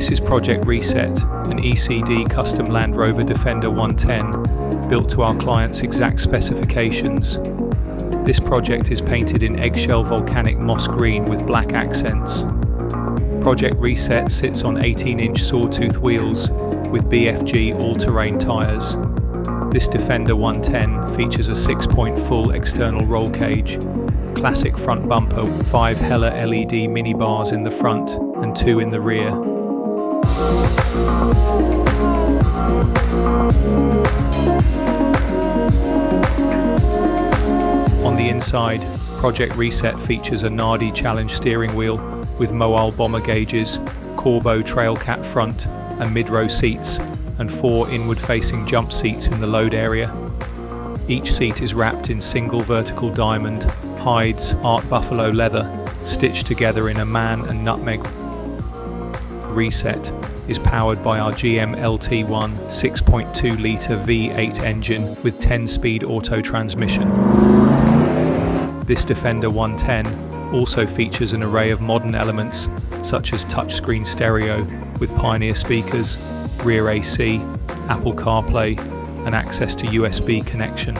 This is Project Reset, an ECD custom Land Rover Defender 110, built to our client's exact specifications. This project is painted in eggshell volcanic moss green with black accents. Project Reset sits on 18-inch sawtooth wheels with BFG all-terrain tyres. This Defender 110 features a 6-point full external roll cage, classic front bumper, 5 Hella LED mini bars in the front and 2 in the rear. On the inside, Project Reset features a Nardi Challenge steering wheel with Moal bomber gauges, Corbeau Trailcat front and mid-row seats, and 4 inward-facing jump seats in the load area. Each seat is wrapped in single vertical diamond, hides, art buffalo leather, stitched together in a man and nutmeg. Reset is powered by our GM LT1 6.2-litre V8 engine with 10-speed auto transmission. This Defender 110 also features an array of modern elements such as touchscreen stereo with Pioneer speakers, rear AC, Apple CarPlay, and access to USB connection.